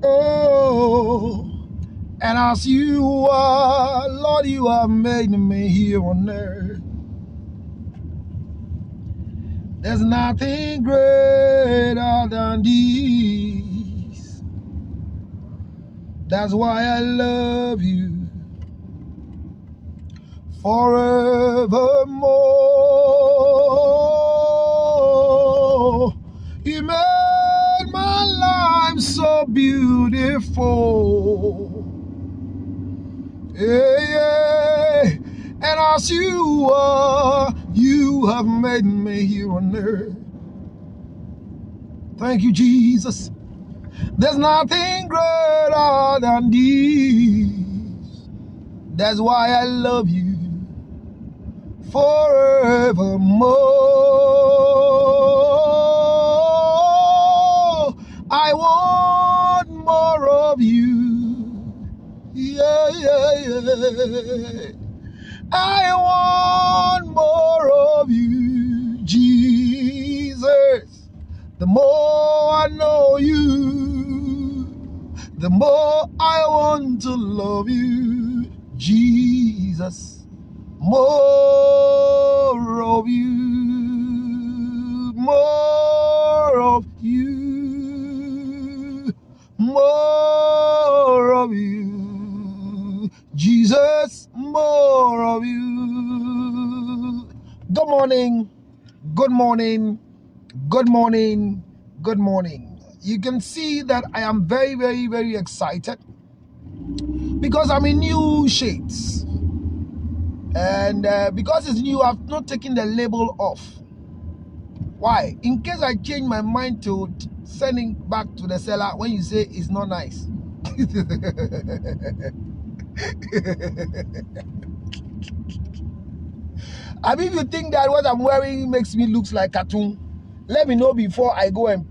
Oh, and as you are, Lord, you have made me here on earth. There's nothing greater than these. That's why I love you forevermore. You made my life so beautiful. Yeah, yeah. And as you are, you have made me here on earth. Thank you, Jesus. There's nothing greater than these. That's why I love you forevermore. I want more of you. Yeah, yeah, yeah. I want more of you, Jesus. The more I know you, the more I want to love you, Jesus. More of you, more of you, more of you, Jesus, more of you. Good morning, good morning, good morning, good morning. You can see that I am very, very, very excited because I'm in new shades. And because it's new, I've not taken the label off. Why? In case I change my mind to sending back to the seller when you say it's not nice. I mean, if you think that what I'm wearing makes me look like cartoon, let me know before I go and,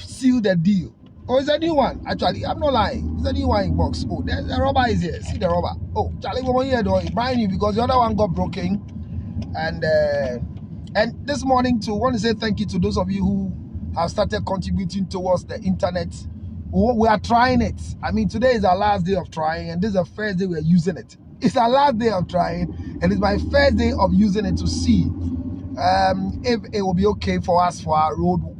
seal the deal. Oh, it's a new one. Actually, I'm not lying. It's a new one in box. Oh, the rubber is here. See the rubber. Oh, Charlie, one here though. It's brand new because the other one got broken. And this morning too, I want to say thank you to those of you who have started contributing towards the internet. We are trying it. I mean, today is our last day of trying, and this is the first day we're using it. It's our last day of trying, and it's my first day of using it to see if it will be okay for us for our road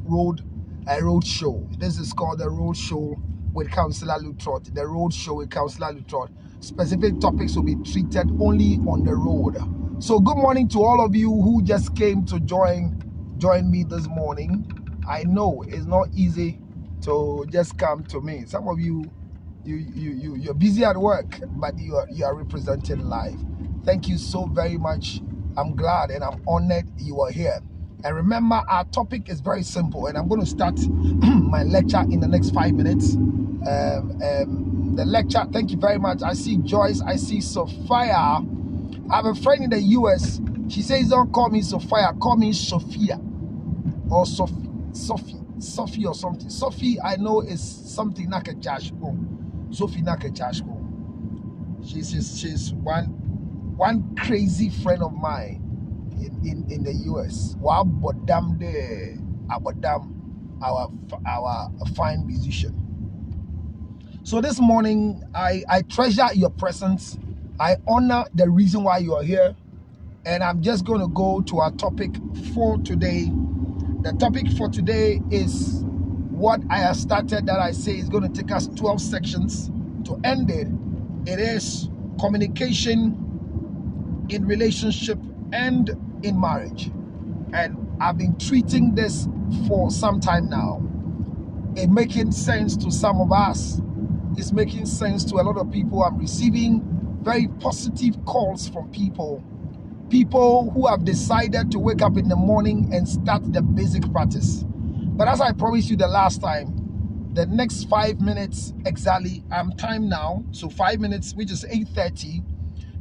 show. This is called the road show with Councillor Lutrot. The road show with Councillor Lutrot. Specific topics will be treated only on the road. So good morning to all of you who just came to join me this morning. I know it's not easy to just come to me. Some of you're busy at work, but you are representing live. Thank you so very much. I'm glad and I'm honored you are here. And remember, our topic is very simple, and I'm going to start my lecture in the next 5 minutes. The lecture, thank you very much. I see Joyce, I see Sophia. I have a friend in the US. She says, don't call me Sophia, call me Sophia. Or Sophie or something. Sophie, I know, is something like a Jashko. Sophie like a Jashko. She's one crazy friend of mine in the US. Wow, but damn there, our fine musician. So this morning, I treasure your presence. I honor the reason why you are here. And I'm just going to go to our topic for today. The topic for today is what I have started that I say is going to take us 12 sections to end it. It is communication in relationship and in marriage. And I've been treating this for some time now. It's making sense to some of us. It's making sense to a lot of people. I'm receiving very positive calls from people who have decided to wake up in the morning and start the basic practice. But as I promised you the last time, the next 5 minutes exactly, I'm timed now, so 5 minutes, which is 8:30.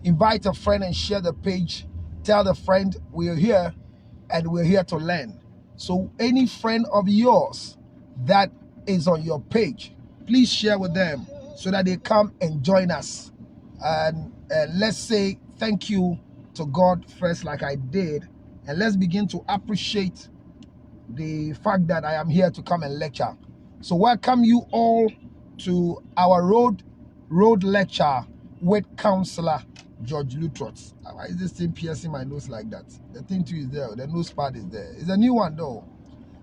Invite a friend and share the page. Tell the friend we're here and we're here to learn. So any friend of yours that is on your page, please share with them so that they come and join us. And let's say thank you to God first, like I did, and let's begin to appreciate the fact that I am here to come and lecture. So welcome you all to our road lecture with Counselor George Lutrot. Why is this thing piercing my nose like that? The thing too is there. The nose pad is there. It's a new one though.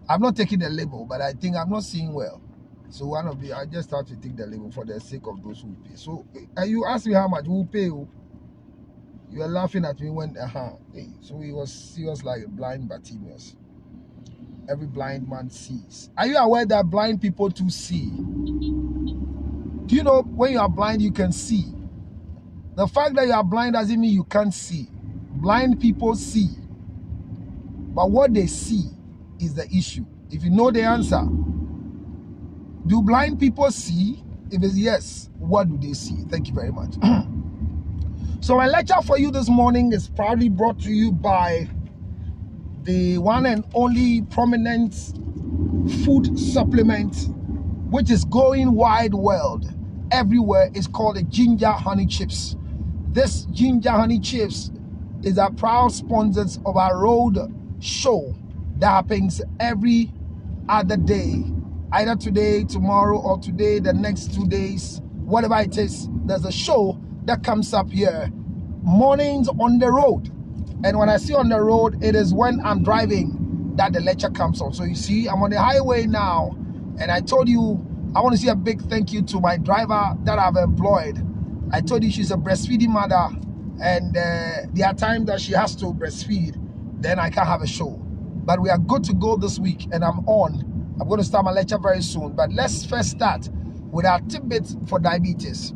I'm not taking the label, but I think I'm not seeing well. So I just have to take the label for the sake of those who pay. So you asked me how much who pay. You were laughing at me when Hey, so he was like blind Bartimaeus. Every blind man sees. Are you aware that blind people too see? Do you know when you are blind you can see? The fact that you are blind doesn't mean you can't see. Blind people see. But what they see is the issue. If you know the answer, do blind people see? If it's yes, what do they see? Thank you very much. So my lecture for you this morning is proudly brought to you by the one and only prominent food supplement which is going wide world everywhere. Is called the ginger honey chips. This ginger honey chips is a proud sponsors of our road show that happens every other day, either today, tomorrow, or today, the next 2 days, whatever it is. There's a show that comes up here mornings on the road, and when I see on the road, it is when I'm driving that the lecture comes on. So you see, I'm on the highway now, and I told you I want to say a big thank you to my driver that I've employed. I told you she's a breastfeeding mother, and there are times that she has to breastfeed, then I can't have a show. But we are good to go this week, and I'm going to start my lecture very soon. But let's first start with our tidbits for diabetes.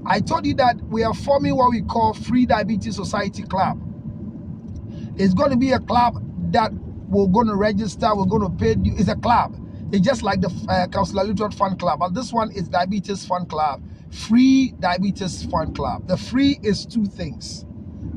I told you that we are forming what we call Free Diabetes Society Club. It's going to be a club that we're going to register, we're going to pay you. It's a club. It's just like the Counselor Lutrot Fun Club, but this one is Diabetes Fun Club, Free Diabetes Fun Club. The free is two things.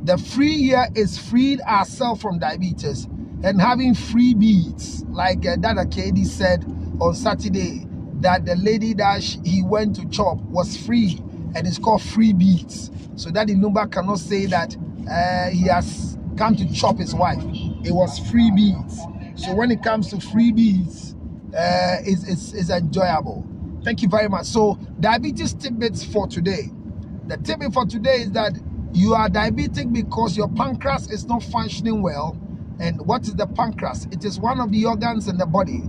The free here is freed ourselves from diabetes and having freebies, like Dada KD said on Saturday, that the lady that he went to chop was free, and it's called freebies. So that Ilumba cannot say that he has come to chop his wife. It was freebies. So when it comes to freebies, it's enjoyable. Thank you very much. So diabetes tidbits for today. The tidbit for today is that you are diabetic because your pancreas is not functioning well. And what is the pancreas? It is one of the organs in the body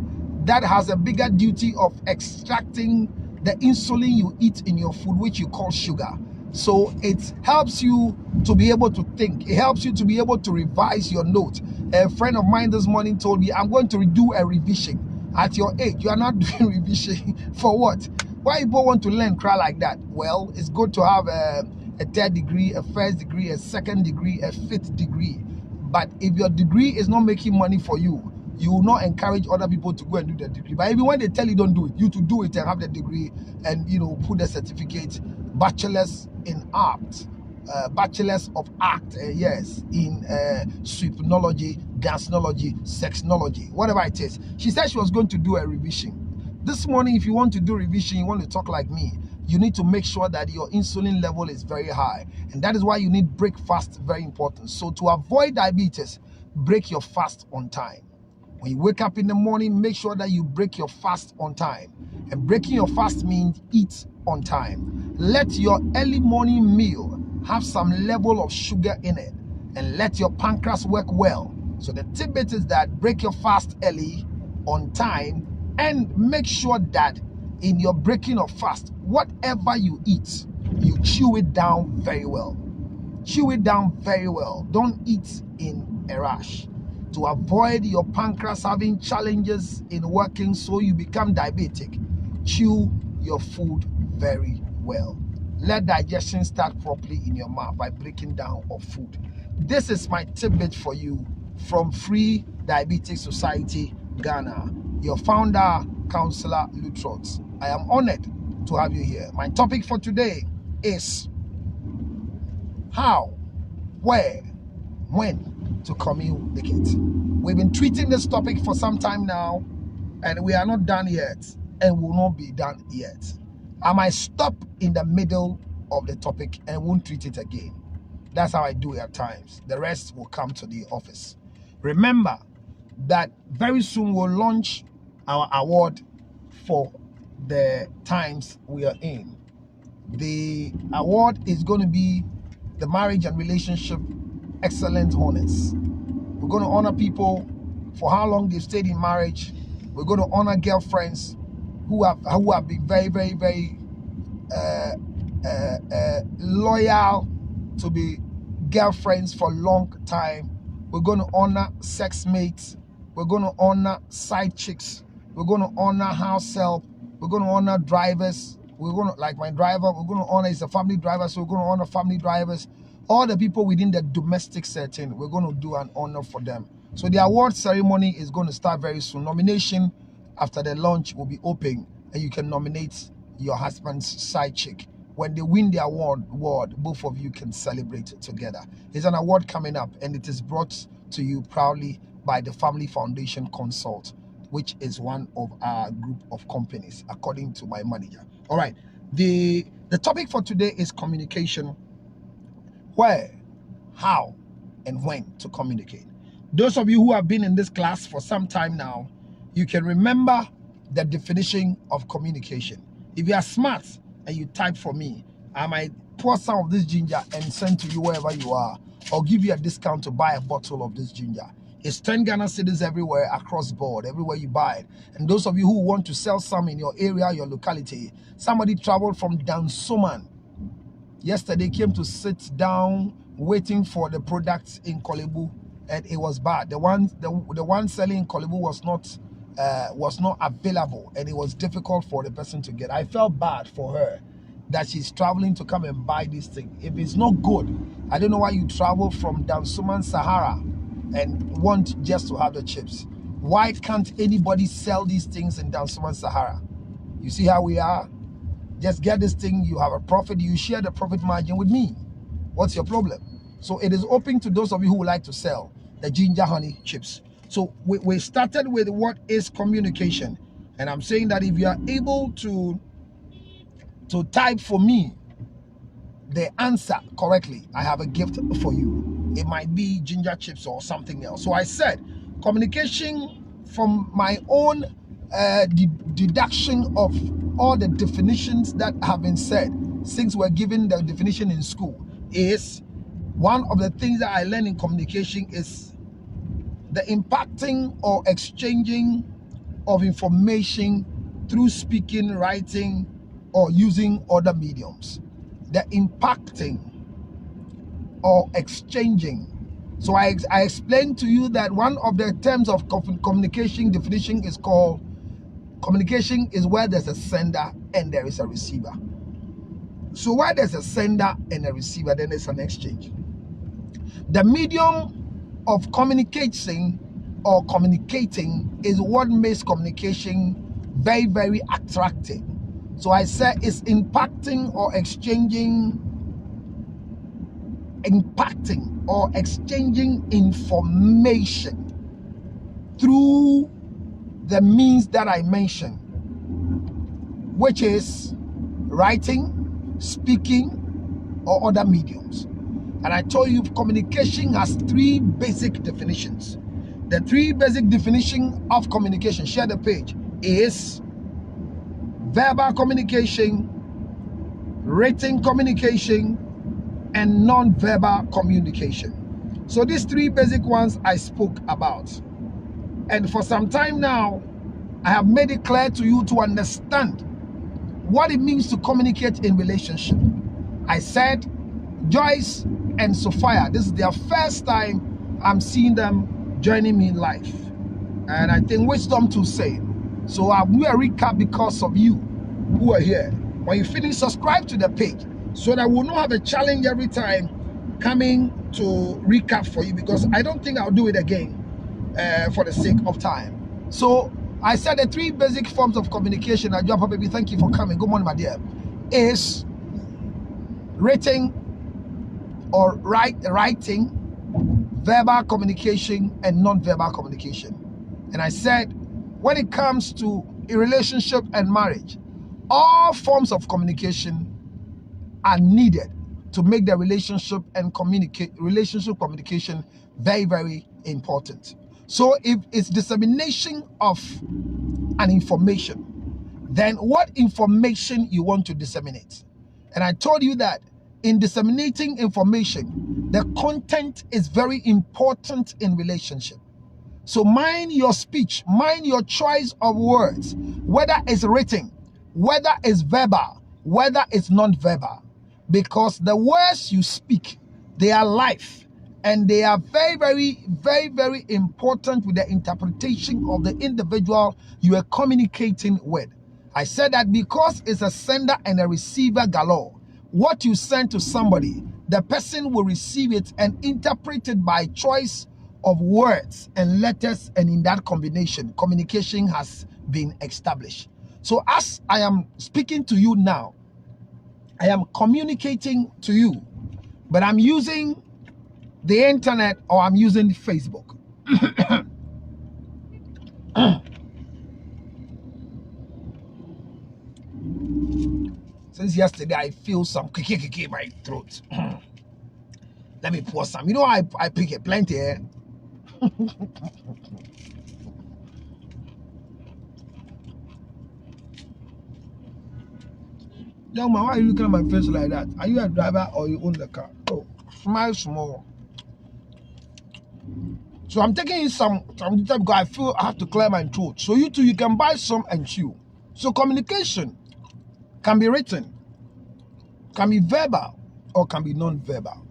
that has a bigger duty of extracting the insulin you eat in your food, which you call sugar. So it helps you to be able to think. It helps you to be able to revise your note. A friend of mine this morning told me, I'm going to do a revision. At your age, you are not doing revision for what? Why people want to learn cry like that? Well, it's good to have a third degree, a first degree, a second degree, a fifth degree. But if your degree is not making money for you, you will not encourage other people to go and do the degree. But even when they tell you don't do it, you to do it and have the degree and put the certificate, bachelor's in art, bachelor's of art, yes, in sweepnology, gasnology, sexnology, whatever it is. She said she was going to do a revision. This morning, if you want to do revision, you want to talk like me, you need to make sure that your insulin level is very high. And that is why you need breakfast, very important. So to avoid diabetes, break your fast on time. When you wake up in the morning, make sure that you break your fast on time. And breaking your fast means eat on time. Let your early morning meal have some level of sugar in it, and let your pancreas work well. So the tidbit is that break your fast early, on time, and make sure that in your breaking of fast, whatever you eat, you chew it down very well. Chew it down very well. Don't eat in a rush. To avoid your pancreas having challenges in working so you become diabetic, chew your food very well. Let digestion start properly in your mouth by breaking down of food. This is my tidbit for you from Free Diabetes Society, Ghana. Your founder, Counselor Lutrot. I am honored to have you here. My topic for today is how, where, when to communicate. We've been treating this topic for some time now, and we are not done yet, and will not be done yet. I might stop in the middle of the topic and won't treat it again. That's how I do it at times. The rest will come to the office. Remember that very soon we'll launch our award for the times we are in. The award is going to be the Marriage and Relationship Excellent Honors. We're going to honor people for how long they've stayed in marriage. We're going to honor girlfriends who have been very, very, very loyal to be girlfriends for a long time. We're going to honor sex mates. We're going to honor side chicks. We're going to honor house help. We're going to honor drivers. We're going to, like my driver, we're going to honor, he's a family driver, so we're going to honor family drivers. All the people within the domestic setting, we're going to do an honor for them. So the award ceremony is going to start very soon. Nomination after the launch will be open, and you can nominate your husband's side chick. When they win the award, both of you can celebrate together. There's an award coming up, and it is brought to you proudly by the Family Foundation Consult, which is one of our group of companies, according to my manager. All right, the topic for today is communication. Where, how, and when to communicate. Those of you who have been in this class for some time now, you can remember the definition of communication. If you are smart and you type for me, I might pour some of this ginger and send to you wherever you are, or give you a discount to buy a bottle of this ginger. It's 10 Ghana cedis everywhere across board, everywhere you buy it. And those of you who want to sell some in your area, your locality, somebody traveled from Dansoman yesterday, came to sit down waiting for the products in Kolebu, and it was bad. The one selling in Kolebu was not available, and it was difficult for the person to get. I felt bad for her that she's traveling to come and buy this thing. If it's not good, I don't know why you travel from Dansoman Sahara and want just to have the chips. Why can't anybody sell these things in Dansoman Sahara? You see how we are? Just get this thing, you have a profit, you share the profit margin with me. What's your problem? So it is open to those of you who would like to sell the ginger honey chips. So we started with what is communication. And I'm saying that if you are able to type for me the answer correctly, I have a gift for you. It might be ginger chips or something else. So I said communication from my own deduction of all the definitions that have been said since we're given the definition in school is one of the things that I learned in communication is the impacting or exchanging of information through speaking, writing, or using other mediums. The impacting or exchanging. So I explained to you that one of the terms of communication definition is called communication is where there's a sender and there is a receiver. So where there's a sender and a receiver, then there's an exchange. The medium of communicating or communicating is what makes communication very, very attractive. So I said it's impacting or exchanging information through the means that I mentioned, which is writing, speaking, or other mediums. And I told you communication has three basic definitions. The three basic definitions of communication, share the page, is verbal communication, written communication, and non-verbal communication. So these three basic ones I spoke about. And for some time now, I have made it clear to you to understand what it means to communicate in relationship. I said Joyce and Sophia, this is their first time I'm seeing them joining me in life. And I think wisdom to say. So I'm doing a recap because of you who are here. When you finish, subscribe to the page so that we'll not have a challenge every time coming to recap for you, because I don't think I'll do it again for the sake of time. So I said the three basic forms of communication. I jump up, baby. Thank you for coming. Good morning, my dear. Is written or writing, verbal communication, and non-verbal communication. And I said when it comes to a relationship and marriage, all forms of communication are needed to make the relationship communication very, very important. So if it's dissemination of an information, then what information you want to disseminate. And I told you that in disseminating information, the content is very important in relationship. So mind your speech, mind your choice of words, whether it's written, whether it's verbal, whether it's non-verbal, because the words you speak, they are life, and they are very, very, very, very important with the interpretation of the individual you are communicating with. I said that because it's a sender and a receiver galore. What you send to somebody, the person will receive it and interpret it by choice of words and letters, and in that combination, communication has been established. So as I am speaking to you now, I am communicating to you, but I'm using the internet or I'm using Facebook. Since yesterday, I feel some kiki in my throat. Let me pour some. You know, I pick it plenty. Young man, why are you looking at my face like that? Are you a driver or you own the car? Oh, smile small. So I'm taking some because I feel I have to clear my throat. So you too, you can buy some and chew. So communication can be written, can be verbal, or can be non-verbal.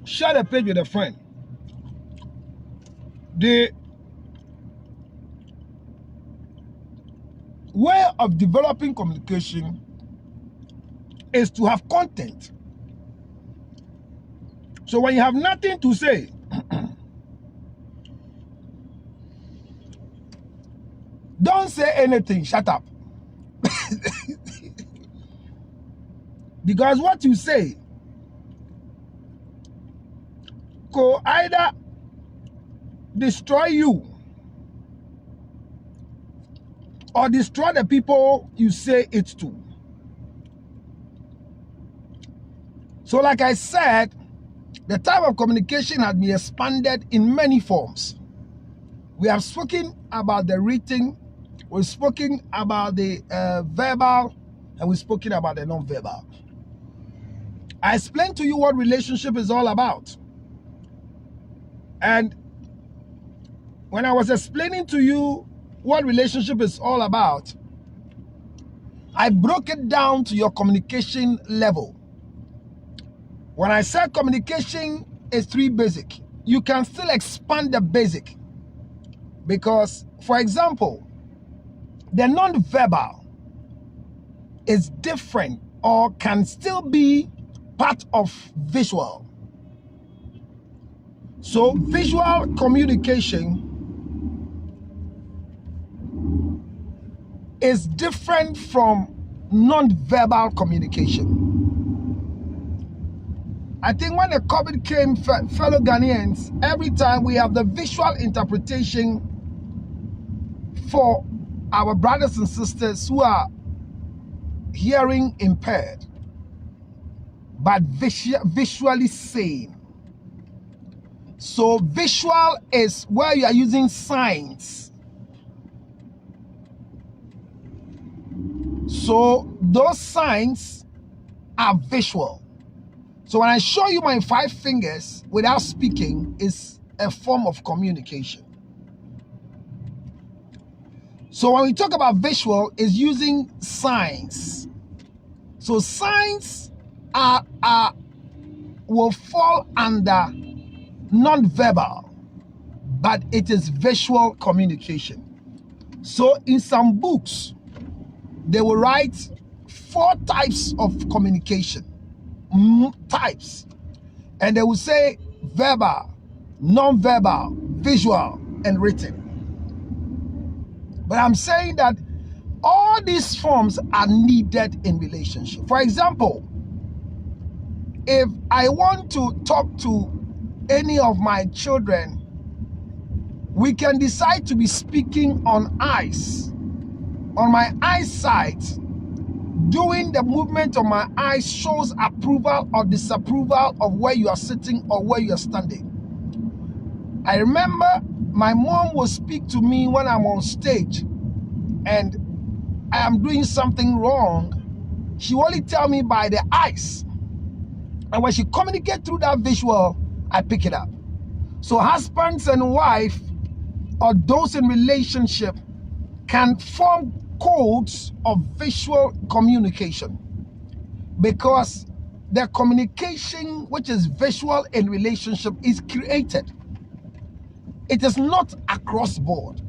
Share the page with a friend. The way of developing communication is to have content. So when you have nothing to say, don't say anything, shut up. Because what you say could either destroy you or destroy the people you say it to. So like I said, the type of communication has been expanded in many forms. We have spoken about the written, we've spoken about the verbal, and we've spoken about the non-verbal. I explained to you what relationship is all about. And when I was explaining to you what relationship is all about, I broke it down to your communication level. When I said communication is 3 basic, you can still expand the basic. Because, for example, the non-verbal is different or can still be part of visual. So visual communication is different from non-verbal communication. I think when the COVID came, fellow Ghanaians, every time we have the visual interpretation for our brothers and sisters who are hearing impaired, but visually sane. So visual is where you are using signs. So those signs are visual. So when I show you my 5 fingers without speaking, is a form of communication. So when we talk about visual, is using signs. So signs will fall under non-verbal, but it is visual communication. So in some books, they will write 4 types of communication. Types, and they will say verbal, non-verbal, visual, and written. But I'm saying that all these forms are needed in relationship. For example, if I want to talk to any of my children, we can decide to be speaking on eyes, on my eyesight. Doing the movement of my eyes shows approval or disapproval of where you are sitting or where you are standing. I remember my mom would speak to me when I'm on stage, and I am doing something wrong, she will only tell me by the eyes. And when she communicates through that visual, I pick it up. So husbands and wife, or those in relationship, can form codes of visual communication, because the communication which is visual in relationship is created. It is not across board.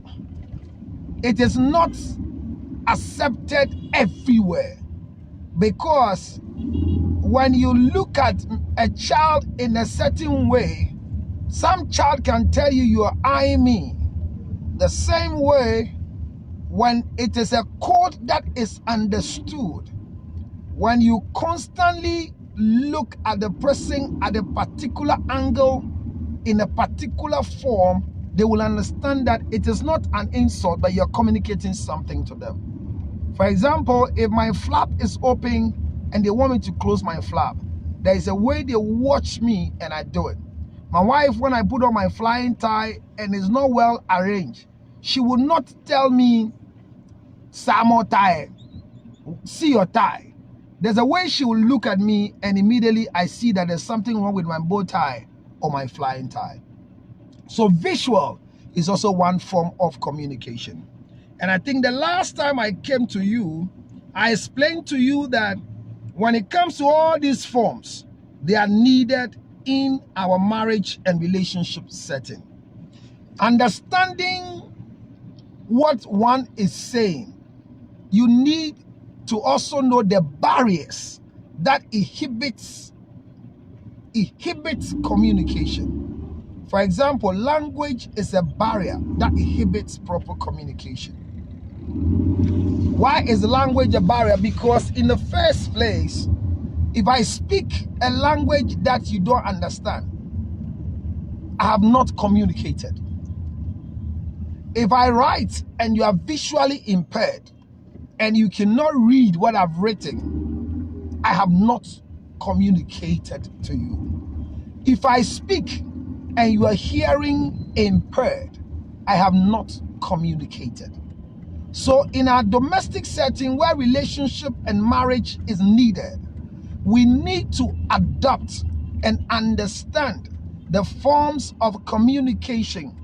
It is not accepted everywhere, because when you look at a child in a certain way, some child can tell you, you are eyeing me. The same way, when it is a code that is understood, when you constantly look at the person at a particular angle, in a particular form, they will understand that it is not an insult, but you're communicating something to them. For example, if my flap is open and they want me to close my flap, there is a way they watch me and I do it. My wife, when I put on my flying tie and it's not well arranged, she will not tell me, Samo tie, see your tie. There's a way she will look at me and immediately I see that there's something wrong with my bow tie or my flying tie. So visual is also one form of communication. And I think the last time I came to you, I explained to you that when it comes to all these forms, they are needed in our marriage and relationship setting. Understanding what one is saying, you need to also know the barriers that inhibits communication. For example, language is a barrier that inhibits proper communication. Why is language a barrier? Because in the first place, if I speak a language that you don't understand, I have not communicated. If I write and you are visually impaired and you cannot read what I've written, I have not communicated to you. If I speak and you are hearing impaired, I have not communicated. So in our domestic setting where relationship and marriage is needed, we need to adopt and understand the forms of communication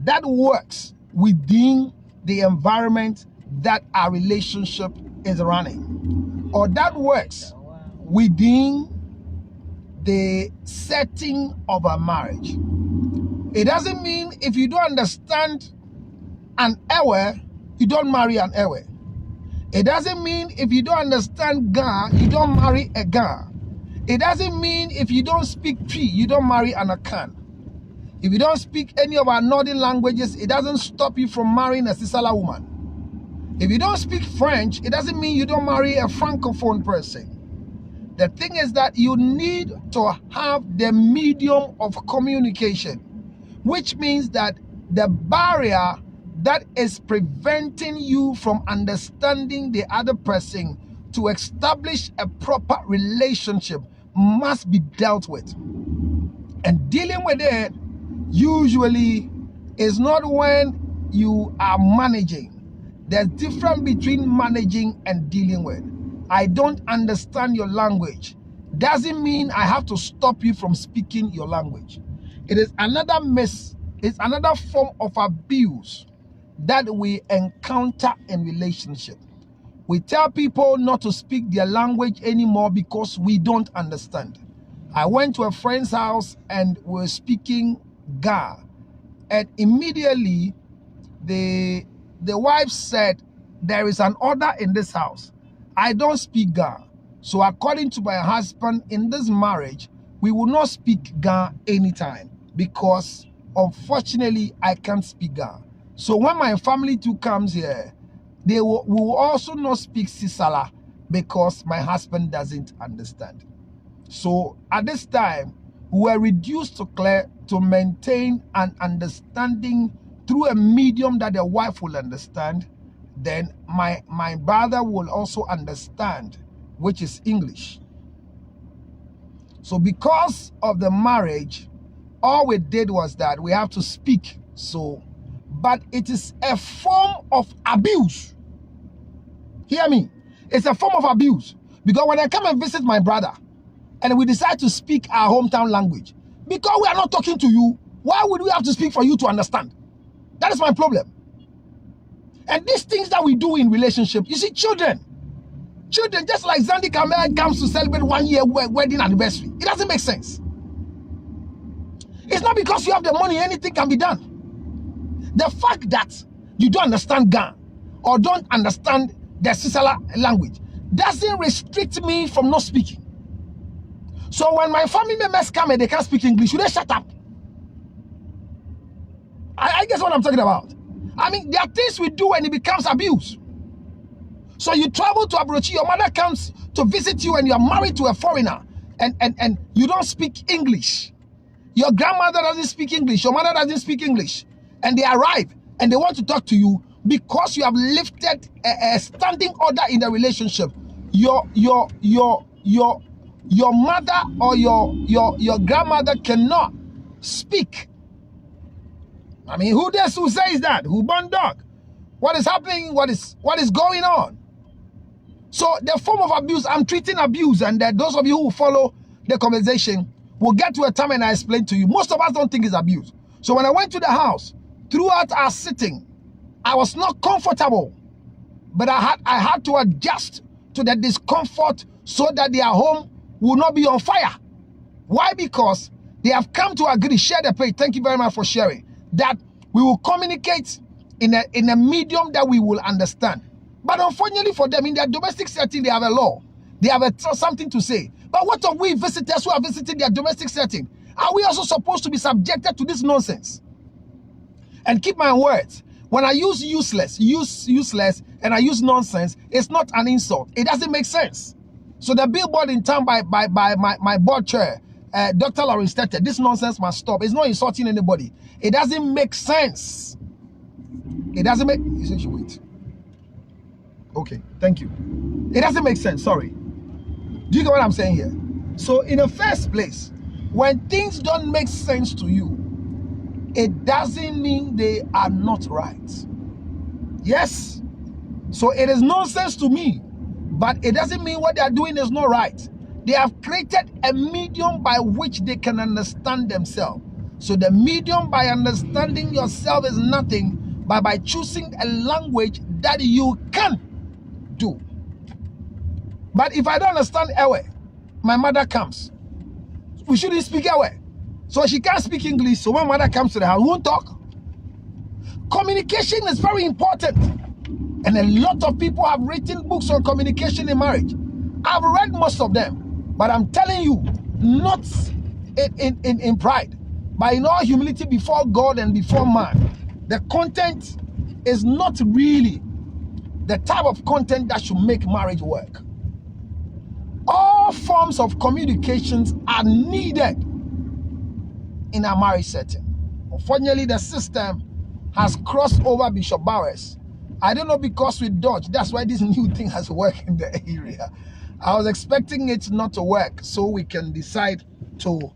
that works within the environment that our relationship is running, or that works within the setting of a marriage. It doesn't mean if you don't understand an Ewe, you don't marry an Ewe. It doesn't mean if you don't understand Ga, you don't marry a Ga. It doesn't mean if you don't speak Twi, you don't marry an Akan. If you don't speak any of our northern languages, it doesn't stop you from marrying a Sisala woman. If you don't speak French, it doesn't mean you don't marry a Francophone person. The thing is that you need to have the medium of communication, which means that the barrier that is preventing you from understanding the other person to establish a proper relationship must be dealt with. And dealing with it usually is not when you are managing. There's difference between managing and dealing with. I don't understand your language doesn't mean I have to stop you from speaking your language. It is another it's another form of abuse that we encounter in relationship. We tell people not to speak their language anymore because we don't understand. I went to a friend's house and we were speaking Ga, and immediately the wife said, there is an order in this house. I don't speak Ga. So according to my husband, in this marriage, we will not speak Ga anytime because unfortunately I can't speak Ga. So when my family too comes here, we will also not speak Sisala because my husband doesn't understand. So at this time, we were reduced to maintain an understanding through a medium that the wife will understand. Then my brother will also understand, which is English. So because of the marriage, all we did was that we have to speak. So, but it is a form of abuse Hear me. It's a form of abuse. Because when I come and visit my brother, and we decide to speak our hometown language, because we are not talking to you, why would we have to speak for you to understand? That is my problem. And these things that we do in relationship, you see, children, just like Zandi Kamel comes to celebrate 1 year wedding anniversary, it doesn't make sense. It's not because you have the money, anything can be done. The fact that you don't understand Ga or don't understand the Sisala language doesn't restrict me from not speaking. So when my family members come and they can't speak English, should they shut up? I guess what I'm talking about. I mean, there are things we do and it becomes abuse. So you travel to Abrochi, your mother comes to visit you and you are married to a foreigner and you don't speak English. Your grandmother doesn't speak English, your mother doesn't speak English. And they arrive and they want to talk to you because you have lifted a standing order in the relationship. Your mother or your grandmother cannot speak. I mean, who says that? Who born dog? What is happening? What is going on? So the form of abuse, I'm treating abuse, and those of you who follow the conversation will get to a time and I explain to you. Most of us don't think it's abuse. So when I went to the house, throughout our sitting, I was not comfortable, but I had to adjust to the discomfort so that their home will not be on fire. Why? Because they have come to agree, share the page, thank you very much for sharing, that we will communicate in a medium that we will understand. But unfortunately for them, in their domestic setting, they have a law. They have something to say. But what of we visitors who are visiting their domestic setting? Are we also supposed to be subjected to this nonsense? And keep my words. When I use useless, and I use nonsense, it's not an insult. It doesn't make sense. So the billboard in town by my board chair, Dr. Lawrence Tete, this nonsense must stop. It's not insulting anybody. It doesn't make sense. It doesn't make... You said you wait. Okay, thank you. It doesn't make sense, sorry. Do you get what I'm saying here? So in the first place, when things don't make sense to you, it doesn't mean they are not right. Yes. So it is nonsense to me, but it doesn't mean what they are doing is not right. They have created a medium by which they can understand themselves. So the medium by understanding yourself is nothing but by choosing a language that you can do. But if I don't understand Ewe, my mother comes. We shouldn't speak Ewe. So she can't speak English, so when mother comes to the house, we won't talk. Communication is very important. And a lot of people have written books on communication in marriage. I've read most of them. But I'm telling you, not in pride, but in all humility before God and before man, the content is not really the type of content that should make marriage work. All forms of communications are needed in a marriage setting. Unfortunately, the system has crossed over Bishop Bowers. I don't know, because we dodged. That's why this new thing has worked in the area. I was expecting it not to work so we can decide to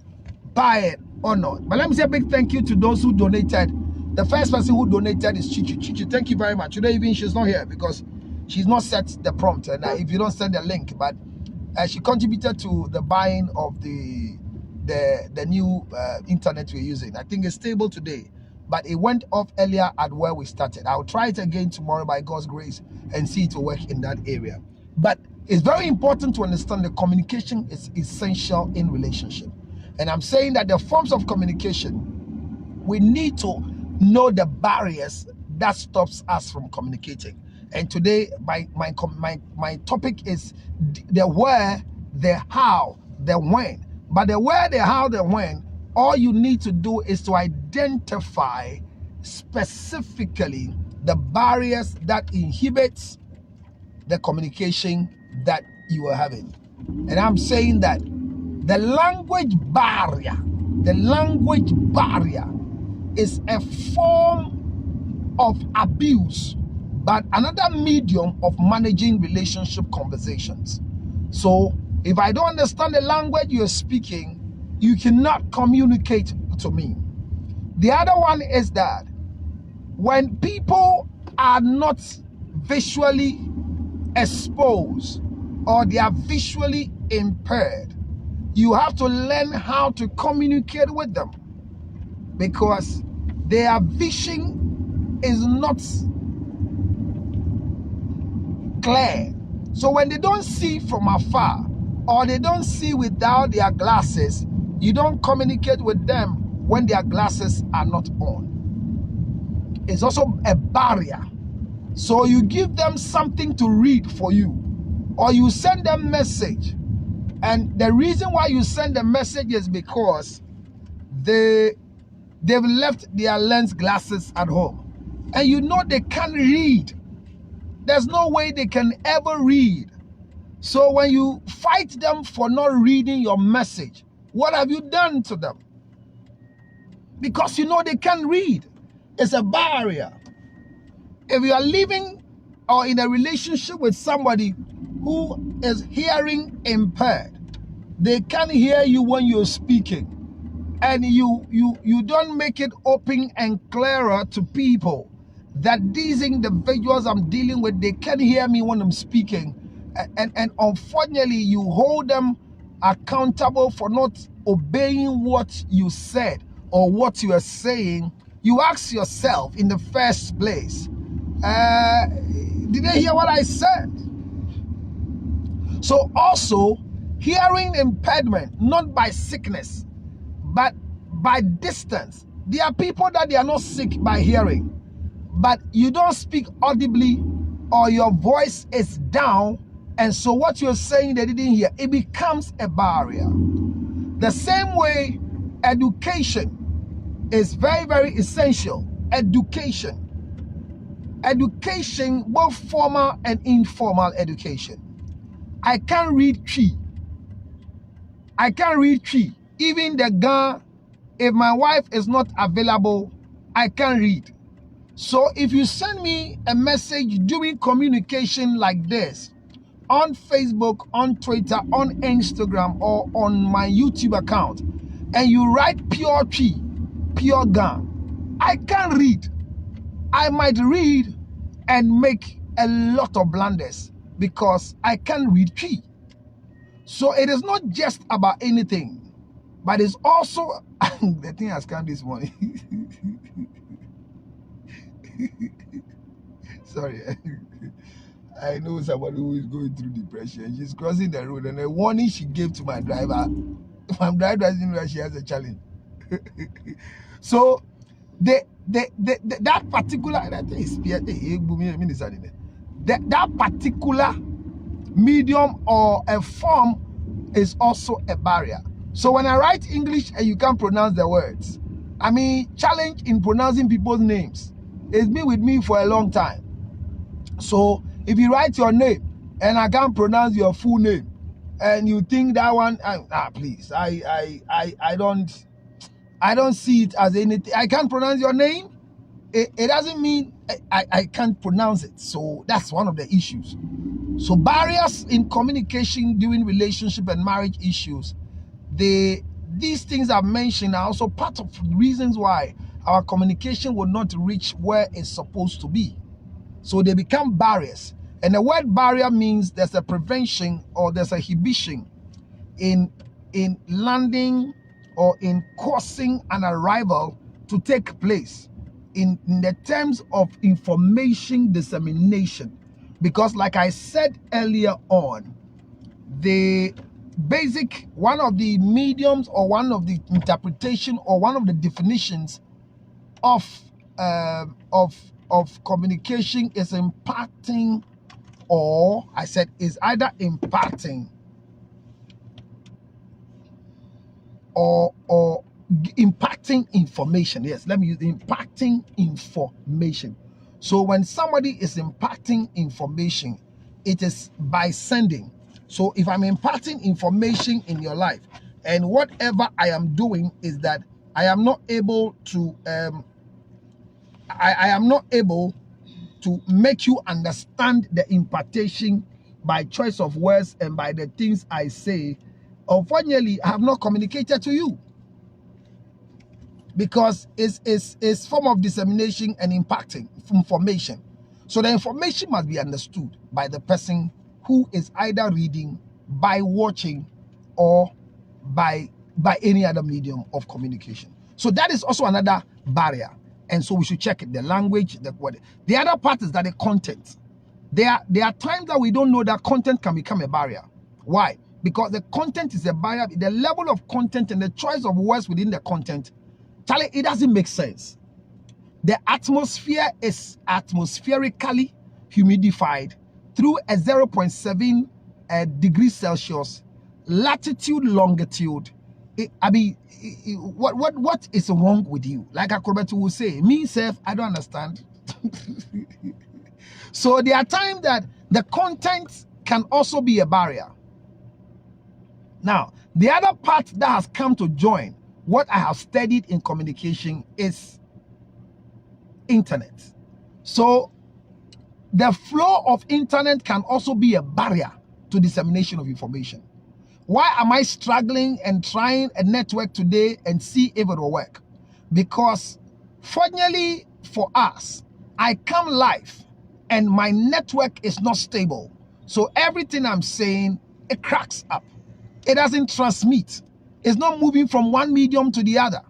buy it or not. But let me say a big thank you to those who donated. The first person who donated is Chichi. Chichi, thank you very much. Today even she's not here because she's not set the prompt. And if you don't send the link, but she contributed to the buying of the new internet we're using. I think it's stable today, but it went off earlier at where we started. I'll try it again tomorrow by God's grace and see it to work in that area. But it's very important to understand that communication is essential in relationship. And I'm saying that the forms of communication, we need to know the barriers that stops us from communicating. And today, my topic is the where, the how, the when. But the where, the how, the when, all you need to do is to identify specifically the barriers that inhibits the communication that you are having. And I'm saying that the language barrier is a form of abuse, but another medium of managing relationship conversations. So if I don't understand the language you're speaking, you cannot communicate to me. The other one is that when people are not visually exposed or they are visually impaired, you have to learn how to communicate with them, because their vision is not clear. So when they don't see from afar, or they don't see without their glasses, you don't communicate with them when their glasses are not on. It's also a barrier. So you give them something to read for you, or you send them message, and the reason why you send the message is because they've left their lens glasses at home, and you know they can't read. There's no way they can ever read. So when you fight them for not reading your message, what have you done to them? Because you know they can't read. It's a barrier. If you are living or in a relationship with somebody who is hearing impaired, they can't hear you when you're speaking, and you don't make it open and clearer to people that these individuals I'm dealing with, they can't hear me when I'm speaking, and unfortunately you hold them accountable for not obeying what you said or what you are saying. You ask yourself in the first place, did they hear what I said? So also, hearing impairment, not by sickness, but by distance. There are people that they are not sick by hearing, but you don't speak audibly, or your voice is down, and so what you're saying they didn't hear. It becomes a barrier. The same way, education is very, very essential. Education, both formal and informal education. I can't read tree. I can't read tree. Even the gun, if my wife is not available, I can't read. So if you send me a message doing communication like this on Facebook, on Twitter, on Instagram, or on my YouTube account, and you write pure tree, pure gun, I can't read. I might read and make a lot of blunders because I can't read tree. So it is not just about anything, but it's also the thing has come this morning. Sorry, I know somebody who is going through depression. She's crossing the road, and a warning she gave to my driver. If my driver doesn't know, she has a challenge. So that particular that particular medium or a form is also a barrier. So when I write English and you can't pronounce the words, I mean, challenge in pronouncing people's names. It's been with me for a long time. So if you write your name and I can't pronounce your full name, and you think that one, please, I don't see it as anything. I can't pronounce your name. It doesn't mean I can't pronounce it. So that's one of the issues. So barriers in communication during relationship and marriage issues, these things I've mentioned are also part of the reasons why our communication will not reach where it's supposed to be. So they become barriers. And the word barrier means there's a prevention or there's a inhibition in landing or in causing an arrival to take place in the terms of information dissemination. Because like I said earlier on, the basic, one of the mediums or one of the interpretation or one of the definitions of communication is imparting, or I said is either imparting or impacting information. Yes, let me use impacting information. So when somebody is impacting information, it is by sending. So if I'm imparting information in your life, and whatever I am doing is that I am not able to I am not able to make you understand the impartation by choice of words and by the things I say, unfortunately, I have not communicated to you, because it's form of dissemination and impacting information. So the information must be understood by the person who is either reading, by watching, or by any other medium of communication. So that is also another barrier. And so we should check it, the language, the word. The other part is that the content. There are times that we don't know that content can become a barrier. Why? Because the content is a barrier. The level of content and the choice of words within the content, Charlie, it doesn't make sense. The atmosphere is atmospherically humidified through a 0.7 degrees Celsius latitude, longitude. What is wrong with you? Like Akobetu will say, me self, I don't understand. So there are times that the content can also be a barrier. Now, the other part that has come to join what I have studied in communication is internet. So the flow of internet can also be a barrier to dissemination of information. Why am I struggling and trying a network today and see if it will work? Because fortunately for us, I come live and my network is not stable. So everything I'm saying, it cracks up. It doesn't transmit. It's not moving from one medium to the other.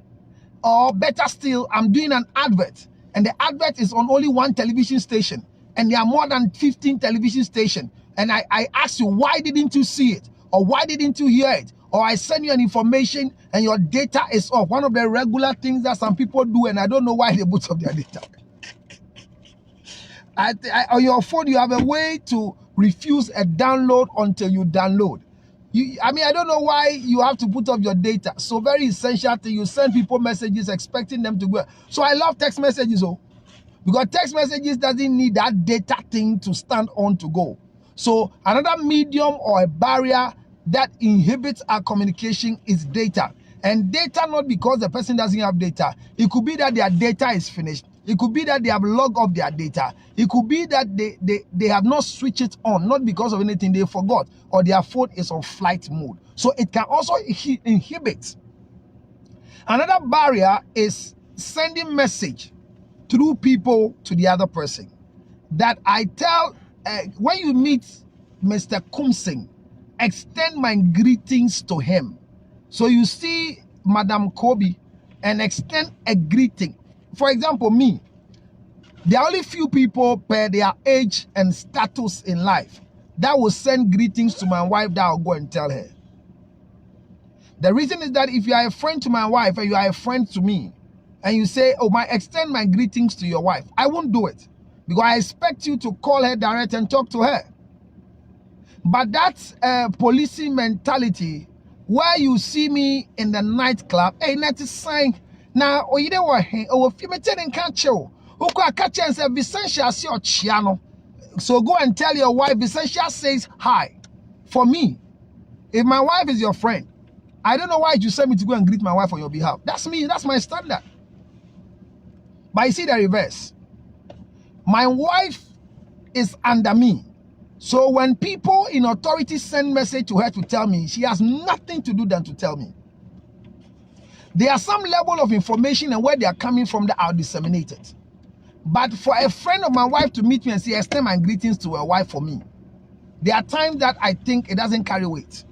Or better still, I'm doing an advert and the advert is on only one television station and there are more than 15 television stations. And I ask you, why didn't you see it? Or why didn't you hear it? Or I send you an information and your data is off. One of the regular things that some people do, and I don't know why they put up their data. On your phone, you have a way to refuse a download until you download. I don't know why you have to put up your data. So very essential thing, you send people messages expecting them to go. So I love text messages, because text messages doesn't need that data thing to stand on to go. So another medium or a barrier that inhibits our communication is data. And data not because the person doesn't have data. It could be that their data is finished. It could be that they have logged off their data. It could be that they have not switched it on, not because of anything they forgot, or their phone is on flight mode. So it can also inhibit. Another barrier is sending message through people to the other person. That I tell, when you meet Mr. Kumsing, extend my greetings to him. So you see Madam Kobe and extend a greeting. For example, me, there are only few people per their age and status in life that will send greetings to my wife that I'll go and tell her. The reason is that if you are a friend to my wife and you are a friend to me, and you say, oh, extend my greetings to your wife, I won't do it. Because I expect you to call her direct and talk to her. But that's a policing mentality where you see me in the nightclub. Hey, that is sign. Now, or you know what? Oh, if you can't show. And say, Vicentia see your chiano. So go and tell your wife, Vicentia says hi. For me, if my wife is your friend, I don't know why you send me to go and greet my wife on your behalf. That's me. That's my standard. But you see the reverse. My wife is under me. So when people in authority send message to her to tell me, she has nothing to do than to tell me. There are some level of information and where they are coming from that are disseminated. But for a friend of my wife to meet me and say, extend my greetings to her wife for me, there are times that I think it doesn't carry weight.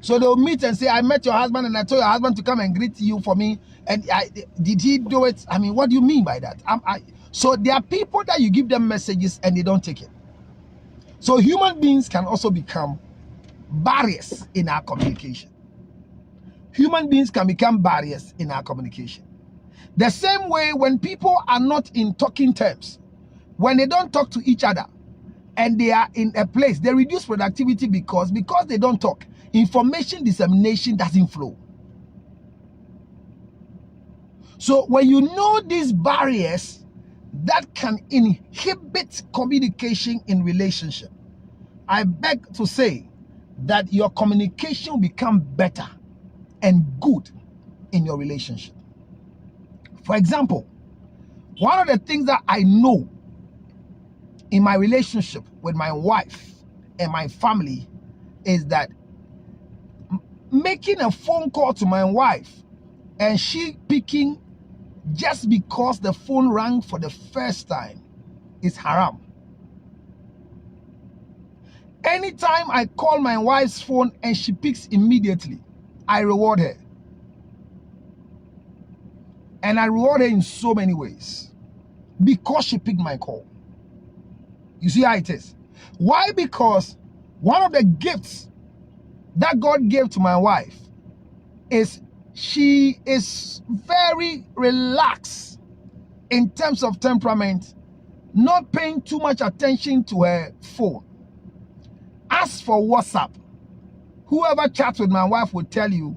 So they'll meet and say, I met your husband and I told your husband to come and greet you for me. And did he do it? I mean, what do you mean by that? So there are people that you give them messages and they don't take it. So human beings can also become barriers in our communication. Human beings can become barriers in our communication. The same way when people are not in talking terms, when they don't talk to each other and they are in a place, they reduce productivity because they don't talk. Information dissemination doesn't flow. So when you know these barriers that can inhibit communication in relationship, I beg to say that your communication will become better and good in your relationship. For example, one of the things that I know in my relationship with my wife and my family is that making a phone call to my wife and she picking just because the phone rang for the first time is haram. Anytime I call my wife's phone and she picks immediately, I reward her. And I reward her in so many ways because she picked my call. You see how it is? Why? Because one of the gifts that God gave to my wife is she is very relaxed in terms of temperament, not paying too much attention to her phone. As for WhatsApp, whoever chats with my wife will tell you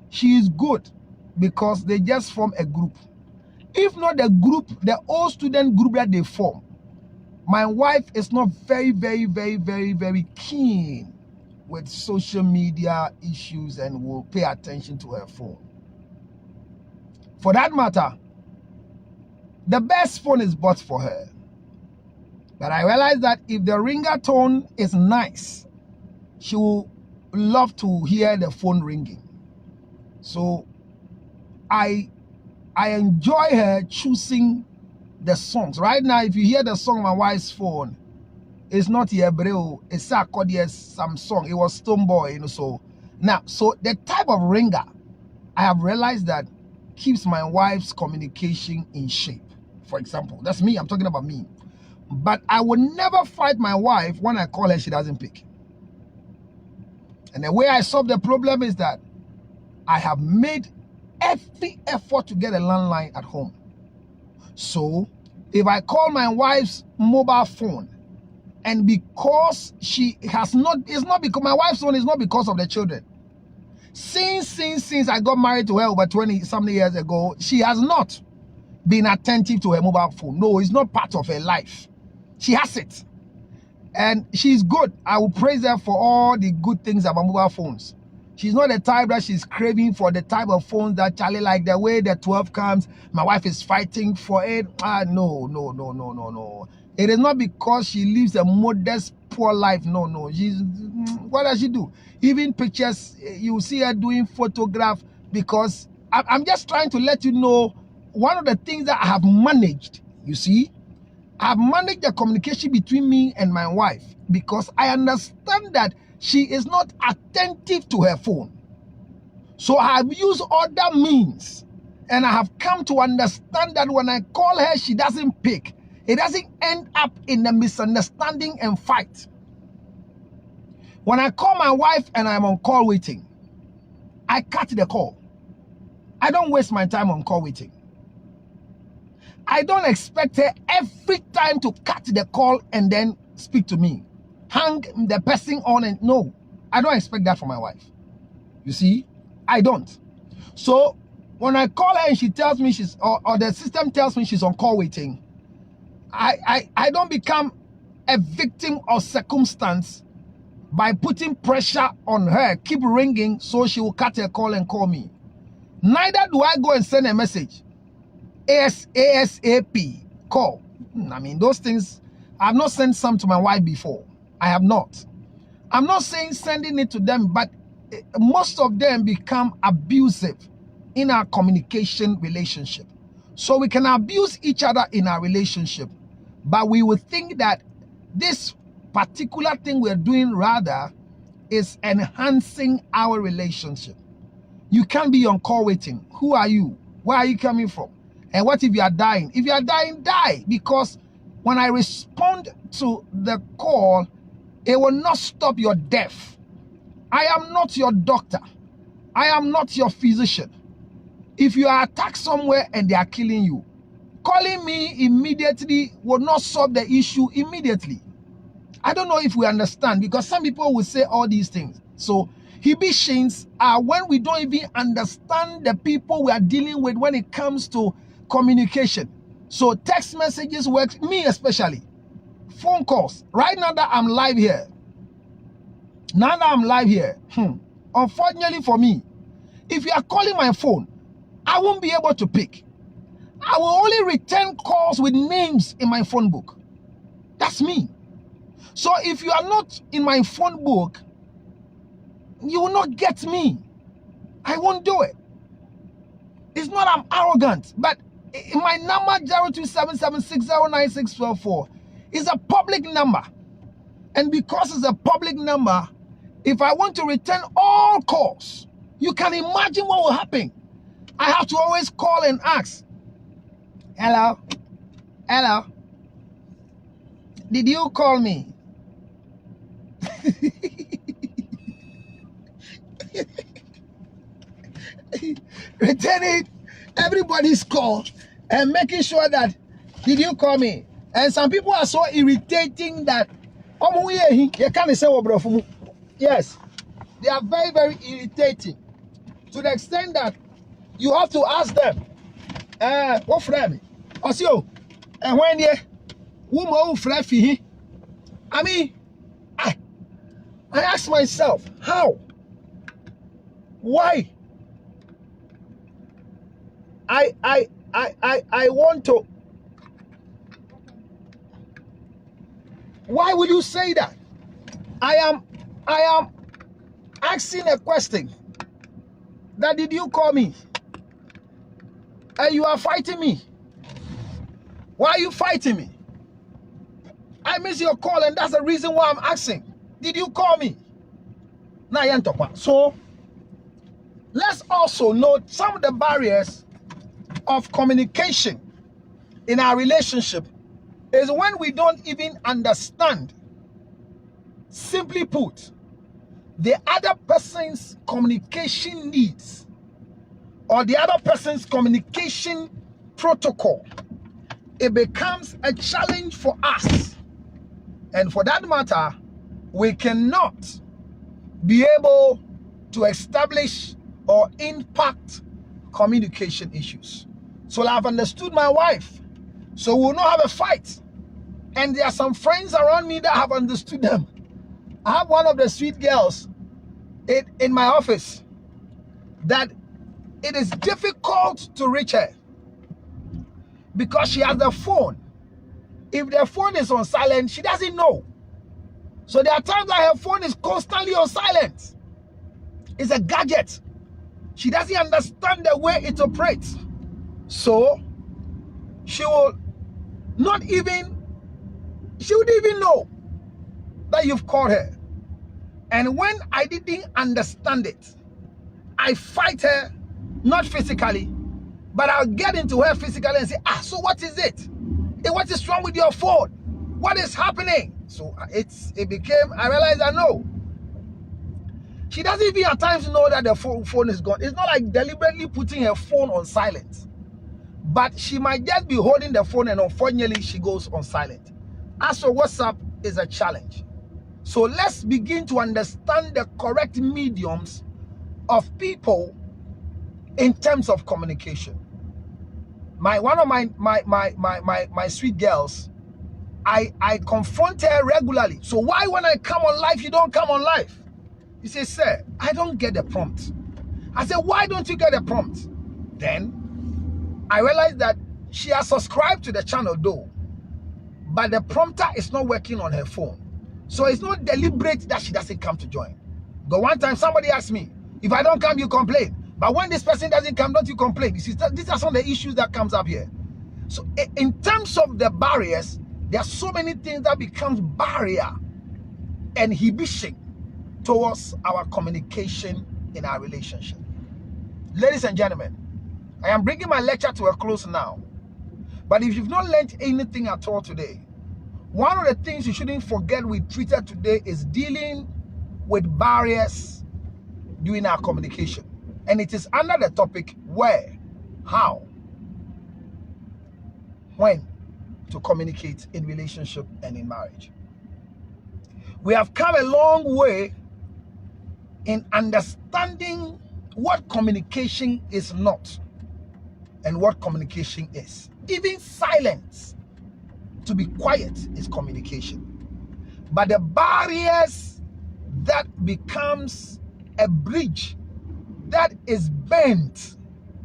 she is good because they just form a group. If not the group, the old student group that they form, my wife is not very keen with social media issues and will pay attention to her phone. For that matter, the best phone is bought for her. But I realize that if the ringer tone is nice, she will love to hear the phone ringing. So I enjoy her choosing the songs. Right now, if you hear the song on my wife's phone, it's not Hebreo, it's some song. It was Stoneboy, you know. So now, so the type of ringer I have realized that keeps my wife's communication in shape. For example, that's me, I'm talking about me. But I will never fight my wife when I call her, she doesn't pick. And the way I solve the problem is that I have made every effort to get a landline at home. So if I call my wife's mobile phone, and because she has not, it's not because my wife's phone is not because of the children. Since I got married to her over 20-something years ago, she has not been attentive to her mobile phone. No, it's not part of her life. She has it. And she's good. I will praise her for all the good things about mobile phones. She's not the type that she's craving for the type of phones that Charlie, like the way the 12 comes, my wife is fighting for it. No. It is not because she lives a modest, poor life. No. What does she do? Even pictures, you see her doing photograph, because I'm just trying to let you know one of the things that I have managed, you see, I've managed the communication between me and my wife because I understand that she is not attentive to her phone. So I have used other means, and I have come to understand that when I call her, she doesn't pick. It doesn't end up in a misunderstanding and fight. When I call my wife and I'm on call waiting, I cut the call. I don't waste my time on call waiting. I don't expect her every time to cut the call and then speak to me. Hang the person on, and no, I don't expect that from my wife. You see, I don't. So when I call her and she tells me she's, or the system tells me she's on call waiting, I don't become a victim of circumstance by putting pressure on her, keep ringing so she will cut her call and call me. Neither do I go and send a message. ASAP, call. I mean, those things, I've not sent some to my wife before. I have not. I'm not saying sending it to them, but most of them become abusive in our communication relationship. So we can abuse each other in our relationship, but we will think that this particular thing we're doing rather is enhancing our relationship. You can't be on call waiting. Who are you? Where are you coming from? And what if you are dying? If you are dying, die. Because when I respond to the call, it will not stop your death. I am not your doctor. I am not your physician. If you are attacked somewhere and they are killing you, calling me immediately will not solve the issue immediately. I don't know if we understand, because some people will say all these things. So inhibitions are when we don't even understand the people we are dealing with when it comes to communication. So text messages work, me especially. Phone calls. Right now that I'm live here. Unfortunately for me, if you are calling my phone, I won't be able to pick. I will only return calls with names in my phone book. That's me. So if you are not in my phone book, you will not get me. I won't do it. It's not I'm arrogant, but my number 0277609644 is a public number. And because it's a public number, if I want to return all calls, you can imagine what will happen. I have to always call and ask, hello, hello, did you call me? Returning everybody's call and making sure that, did you call me? And some people are so irritating that, yes, they are very, very irritating to the extent that you have to ask them, what friend? Osio, and when you, who friend? I mean, I ask myself, how? Why? I want to. Why would you say that? I am asking a question. That did you call me? And you are fighting me. Why are you fighting me? I miss your call, and that's the reason why I'm asking. Did you call me? So let's also note some of the barriers of communication in our relationship is when we don't even understand, simply put, the other person's communication needs or the other person's communication protocol. It becomes a challenge for us. And for that matter, we cannot be able to establish or impact communication issues. So I've understood my wife, so we'll not have a fight. And there are some friends around me that have understood them. I have one of the sweet girls in my office that it is difficult to reach her because she has the phone. If the phone is on silent, she doesn't know. So there are times that her phone is constantly on silent. It's a gadget. She doesn't understand the way it operates. So she wouldn't even know that you've called her. And when I didn't understand it, I fight her, not physically, but I'll get into her physically and say, so what is it? What is wrong with your phone? What is happening? So I realized I know. She doesn't even at times know that the phone is gone. It's not like deliberately putting her phone on silent. But she might just be holding the phone and unfortunately she goes on silent. As for WhatsApp, is a challenge. So let's begin to understand the correct mediums of people in terms of communication. One of my sweet girls, I confront her regularly. So why when I come on live, you don't come on live? He says, sir, I don't get the prompt. I said, why don't you get the prompt? Then I realized that she has subscribed to the channel though, but the prompter is not working on her phone. So it's not deliberate that she doesn't come to join. But one time somebody asked me, if I don't come, you complain. But when this person doesn't come, don't you complain? You see, these are some of the issues that comes up here. So in terms of the barriers, there are so many things that becomes barrier and inhibition towards our communication in our relationship. Ladies and gentlemen, I am bringing my lecture to a close now. But if you've not learned anything at all today, one of the things you shouldn't forget we treated today is dealing with barriers during our communication. And it is under the topic where, how, when to communicate in relationship and in marriage. We have come a long way in understanding what communication is not and what communication is. Even silence, to be quiet, is communication. But the barriers that becomes a bridge that is bent,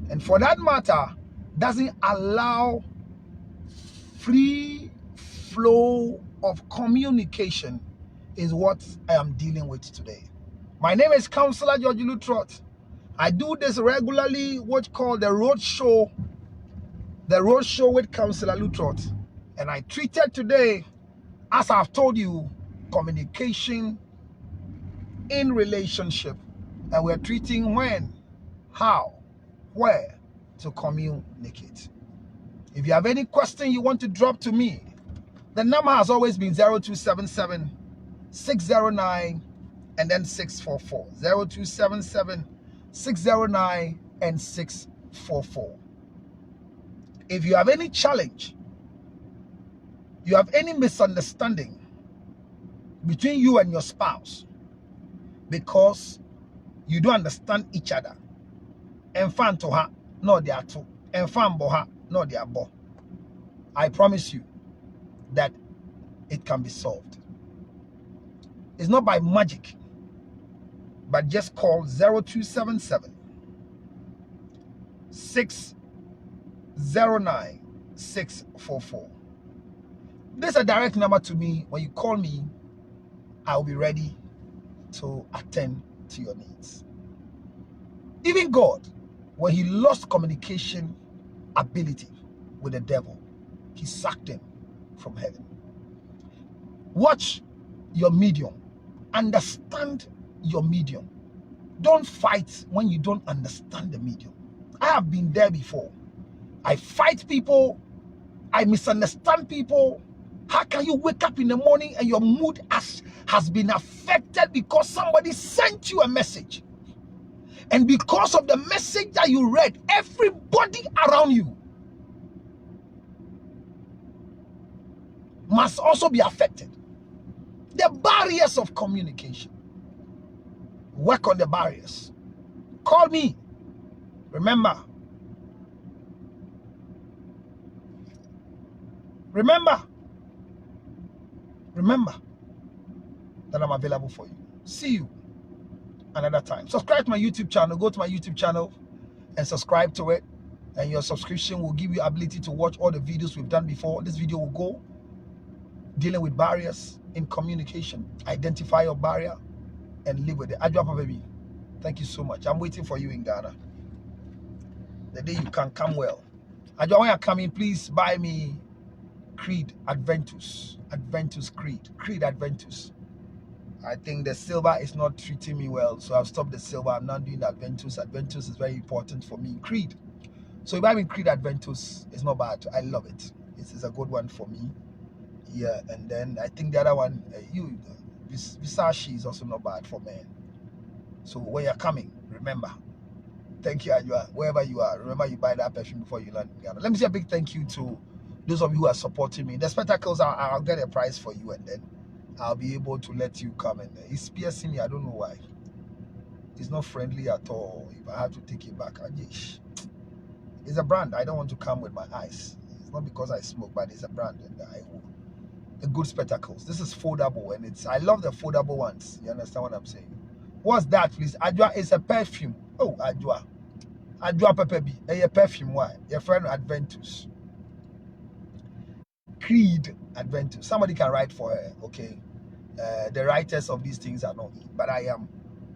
and for that matter, doesn't allow free flow of communication, is what I am dealing with today. My name is Counselor George Lutrot. I do this regularly, what's called the road show with Counselor Lutrot. And I treated today, as I've told you, communication in relationship, and we're treating when, how, where to communicate. If you have any question you want to drop to me, the number has always been 0277 609 and then 644. 0277 609 and 644. If you have any challenge, you have any misunderstanding between you and your spouse because you don't understand each other, and fan to her, no they are two, and fan boha, no they are bo, I promise you that it can be solved. It's not by magic, but just call 0277 609 644. This is a direct number to me. When you call me, I'll be ready to attend to your needs. Even God, when he lost communication ability with the devil, he sacked him from heaven. Watch your medium. Understand your medium. Don't fight when you don't understand the medium. I have been there before. I fight people. I misunderstand people. How can you wake up in the morning and your mood has been affected because somebody sent you a message? And because of the message that you read, everybody around you must also be affected. The barriers of communication. Work on the barriers. Call me. Remember that I'm available for you. See you another time. Subscribe to my YouTube channel. Go to my YouTube channel and subscribe to it. And your subscription will give you ability to watch all the videos we've done before. This video will go dealing with barriers in communication. Identify your barrier and live with it. Adwa baby. Thank you so much. I'm waiting for you in Ghana. The day you can come well. Adwa, when you're coming, please buy me Creed Adventus. Creed Adventus. I think the silver is not treating me well, so I've stopped the silver. I'm not doing the Adventus. Adventus is very important for me. Creed. So if I mean Creed Adventus, it's not bad. I love it. It's a good one for me. Yeah, and then I think the other one, Visashi is also not bad for men. So when you're coming, remember. Thank you, Adwa. Wherever you are, remember you buy that perfume before you land in Ghana. Let me say a big thank you to those of you who are supporting me. The spectacles, I'll get a prize for you, and then I'll be able to let you come in. It's piercing me. I don't know why. It's not friendly at all. If I have to take it back, it's a brand. I don't want to come with my eyes. It's not because I smoke, but it's a brand, and the good spectacles. This is foldable, and I love the foldable ones. You understand what I'm saying? What's that, please? Adwa is a perfume. Oh, Adwa Pepe, a perfume. Why? Your friend Adventus. Creed Adventus. Somebody can write for her, okay? The writers of these things are not me, but I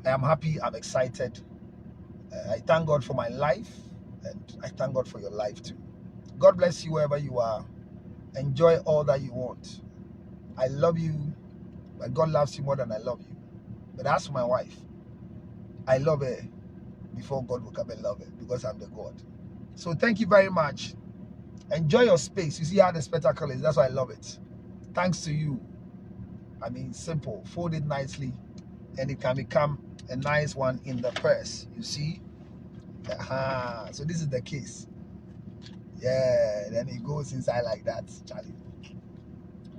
am happy. I'm excited. I thank God for my life, and I thank God for your life too. God bless you wherever you are. Enjoy all that you want. I love you, but God loves you more than I love you. But as for my wife, I love her before God will come and love her, because I'm the God. So thank you very much. Enjoy your space. You see how the spectacle is. That's why I love it. Thanks to you. I mean, simple. Fold it nicely, and it can become a nice one in the purse. You see? So this is the case. Yeah, then it goes inside like that, Charlie.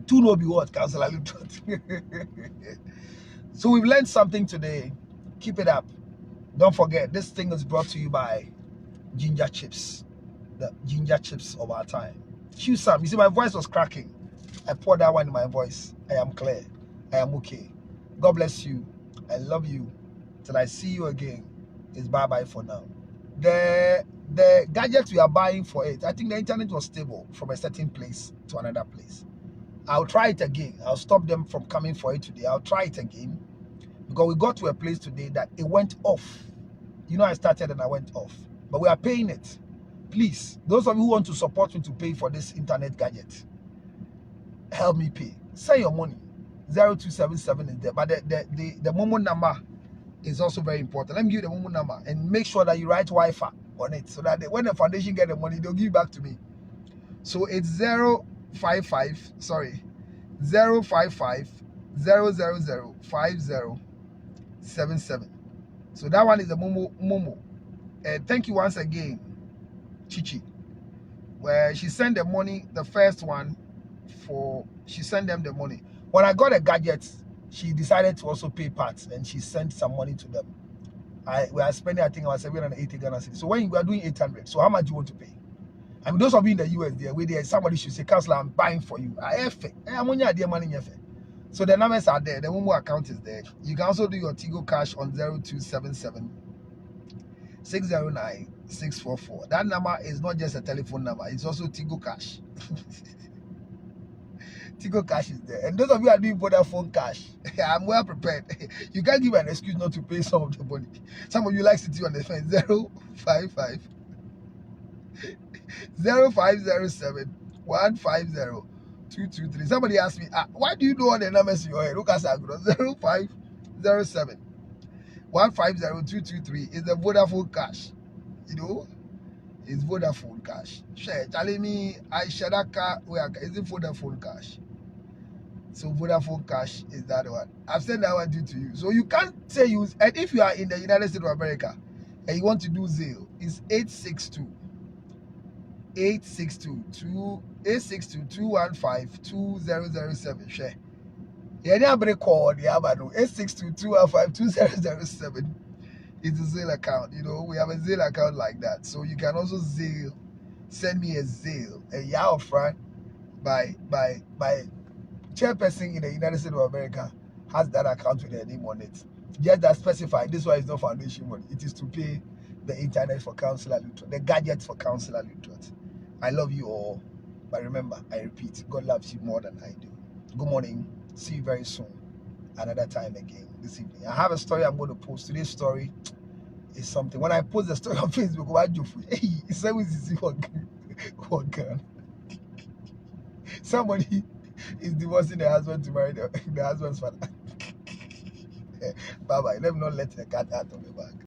Two no be what, Counselor. So we've learned something today. Keep it up. Don't forget, this thing is brought to you by Ginger Chips. The ginger chips of our time. Chew some. You see, my voice was cracking. I poured that one in my voice. I am clear. I am okay. God bless you. I love you. Till I see you again. It's bye-bye for now. The gadgets we are buying for it, I think the internet was stable from a certain place to another place. I'll try it again. I'll stop them from coming for it today. I'll try it again, because we got to a place today that it went off. You know, I started and I went off, but we are paying it. Please, those of you who want to support me to pay for this internet gadget, help me pay. Send your money. 0277 is there. But the Momo number is also very important. Let me give you the Momo number and make sure that you write Wi-Fi on it so that when the foundation get the money, they'll give it back to me. So it's 055 5077. So that one is the Momo. Thank you once again, Chichi. Where she sent the money, the first one she sent them the money. When I got a gadget, she decided to also pay parts and she sent some money to them. We are spending, I think, about 780 Ghana cedis. So when we are doing 800, so how much do you want to pay? I mean, those of you in the US, where somebody should say, Counselor, I'm buying for you. I'm only idea money. So the numbers are there. The Momo account is there. You can also do your Tigo Cash on 0277 609 644. That number is not just a telephone number, it's also Tigo Cash. Tigo Cash is there. And those of you are doing Vodafone Cash, I'm well prepared. You can't give an excuse not to pay some of the money. Some of you like sitting on the fence. 055 0507 150 223. Somebody asked me, why do you know all the numbers in your head? Look at that. 0507 150 223 is the Vodafone Cash. You know, it's Vodafone Cash. Share, telling me I Shadaka, where is it Vodafone Cash? So Vodafone Cash is that one. I've said that one to you. So you can't say use, and if you are in the United States of America and you want to do Zelle, it's 862 215 2007. Share. Yeah, they have a call. They have 862 215 2007. It's a Zelle account. You know, we have a Zelle account like that. So you can also send me a Zelle, a Yao front by chairperson in the United States of America has that account with their name on it. Just that specified. This one is not foundation money. It is to pay the internet for Counselor Luton, the gadgets for Counselor Luton. I love you all, but remember, I repeat, God loves you more than I do. Good morning. See you very soon. Another time again this evening. I have a story I'm going to post. Today's story is something. When I post the story on Facebook, somebody is divorcing the husband to marry the husband's father. Bye bye. Let me not let the cat out of the bag.